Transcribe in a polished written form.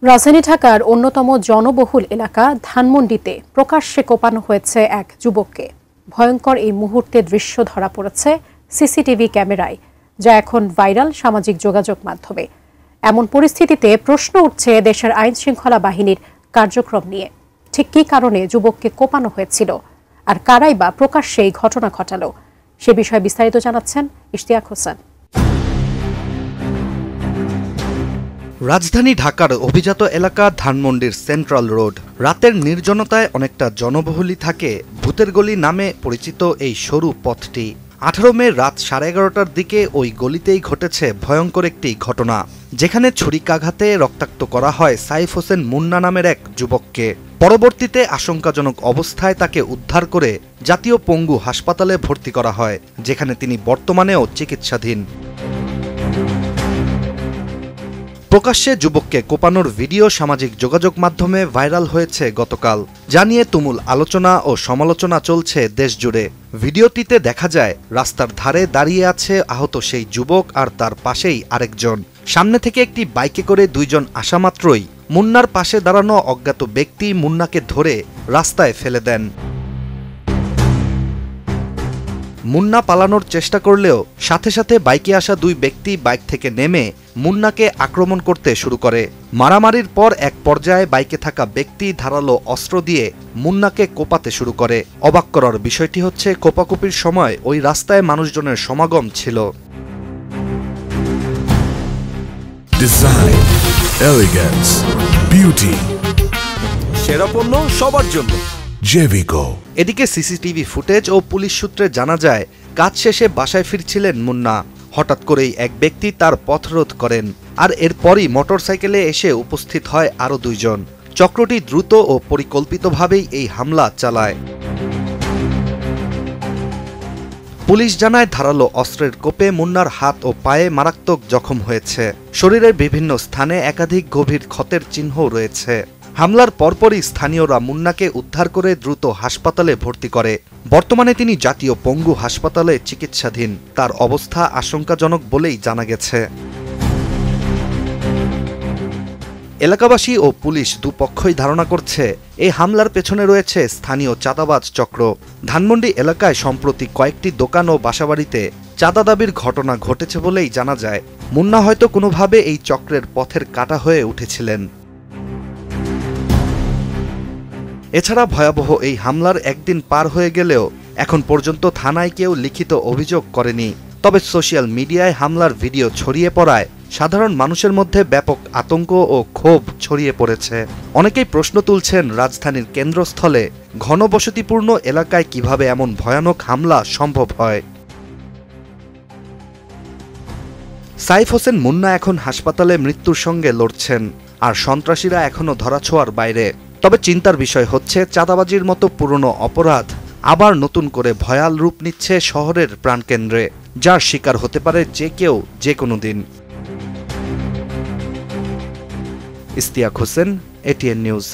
রাজধানী ঢাকার অন্যতম জনবহুল এলাকা ধানমন্ডিতে প্রকাশ্যে কোপানো হয়েছে এক যুবককে। ভয়ঙ্কর এই মুহূর্তের দৃশ্য ধরা পড়েছে সিসিটিভি ক্যামেরায়, যা এখন ভাইরাল সামাজিক যোগাযোগ মাধ্যমে। এমন পরিস্থিতিতে প্রশ্ন উঠছে দেশের আইন শৃঙ্খলা বাহিনীর কার্যক্রম নিয়ে। ঠিক কী কারণে যুবককে কোপানো হয়েছিল, আর কারাই বা প্রকাশ্যে এই ঘটনা ঘটালো, সে বিষয়ে বিস্তারিত জানাচ্ছেন ইশতিয়াক হোসেন। রাজধানী ঢাকার অভিজাত এলাকা ধানমন্ডির সেন্ট্রাল রোড। রাতের নির্জনতায় অনেকটা জনবহুলি থাকে ভূতের গলি নামে পরিচিত এই সরু পথটি। 18 মে রাত 11:30টার দিকে ওই গলিতেই ঘটেছে ভয়ঙ্কর একটি ঘটনা, যেখানে ছুরিকাঘাতে রক্তাক্ত করা হয় সাইফ হোসেন মুন্না নামের এক যুবককে। পরবর্তীতে আশঙ্কাজনক অবস্থায় তাকে উদ্ধার করে জাতীয় পঙ্গু হাসপাতালে ভর্তি করা হয়, যেখানে তিনি বর্তমানেও চিকিৎসাধীন। প্রকাশ্যে যুবককে কোপানোর ভিডিও সামাজিক যোগাযোগ মাধ্যমে ভাইরাল হয়েছে গতকাল, যা নিয়ে তুমুল আলোচনা ও সমালোচনা চলছে দেশজুড়ে। ভিডিওটিতে দেখা যায় রাস্তার ধারে দাঁড়িয়ে আছে আহত সেই যুবক, আর তার পাশেই আরেকজন। সামনে থেকে একটি বাইকে করে দুইজন আসা মাত্রই মুন্নার পাশে দাঁড়ানো অজ্ঞাত ব্যক্তি মুন্নাকে ধরে রাস্তায় ফেলে দেন। মুন্না পালানোর চেষ্টা করলেও সাথে সাথে বাইকে আসা দুই ব্যক্তি বাইক থেকে নেমে মুন্নাকে আক্রমণ করতে শুরু করে। মারামারির পর এক পর্যায়ে বাইকে থাকা ব্যক্তি ধারালো অস্ত্র দিয়ে মুন্নাকে কোপাতে শুরু করে। অবাক করার বিষয়টি হচ্ছে, কোপাকুপির সময় ওই রাস্তায় মানুষজনের সমাগম ছিল। ডিজাইন, এলিগেন্স, বিউটি, সেরা পণ্য সবার জন্য জেভিকো। এদিকে সিসিটিভি ফুটেজ ও পুলিশ সূত্রে জানা যায়, কাজ শেষে বাসায় ফিরছিলেন মুন্না। হঠাৎ করেই এক ব্যক্তি তার পথরোধ করেন, আর এরপরই মোটরসাইকেলে এসে উপস্থিত হয় আরও দুইজন। চক্রটি দ্রুত ও পরিকল্পিতভাবেই এই হামলা চালায়। পুলিশ জানায়, ধারালো অস্ত্রের কোপে মুন্নার হাত ও পায়ে মারাত্মক জখম হয়েছে। শরীরের বিভিন্ন স্থানে একাধিক গভীর ক্ষতের চিহ্নও রয়েছে। হামলার পরপরই স্থানীয়রা মুন্নাকে উদ্ধার করে দ্রুত হাসপাতালে ভর্তি করে। বর্তমানে তিনি জাতীয় পঙ্গু হাসপাতালে চিকিৎসাধীন। তার অবস্থা আশঙ্কাজনক বলেই জানা গেছে। এলাকাবাসী ও পুলিশ দুপক্ষই ধারণা করছে, এই হামলার পেছনে রয়েছে স্থানীয় চাঁদাবাজ চক্র। ধানমন্ডি এলাকায় সম্প্রতি কয়েকটি দোকান ও বাসাবাড়িতে চাঁদা দাবির ঘটনা ঘটেছে বলেই জানা যায়। মুন্না হয়তো কোনোভাবে এই চক্রের পথের কাঁটা হয়ে উঠেছিলেন। এছাড়া ভয়াবহ এই হামলার একদিন পার হয়ে গেলেও এখন পর্যন্ত থানায় কেউ লিখিত অভিযোগ করেনি। তবে সোশ্যাল মিডিয়ায় হামলার ভিডিও ছড়িয়ে পড়ায় সাধারণ মানুষের মধ্যে ব্যাপক আতঙ্ক ও ক্ষোভ ছড়িয়ে পড়েছে। অনেকেই প্রশ্ন তুলছেন, রাজধানীর কেন্দ্রস্থলে ঘনবসতিপূর্ণ এলাকায় কিভাবে এমন ভয়ানক হামলা সম্ভব হয়। সাইফ হোসেন মুন্না এখন হাসপাতালে মৃত্যুর সঙ্গে লড়ছেন, আর সন্ত্রাসীরা এখনও ধরাছোঁয়ার বাইরে। তবে চিন্তার বিষয় হচ্ছে, চাঁদাবাজির মতো পুরনো অপরাধ আবার নতুন করে ভয়াল রূপ নিচ্ছে শহরের প্রাণকেন্দ্রে, যার শিকার হতে পারে যে কেউ যে কোনো দিন। Ishtiaq Hossain, ATN news.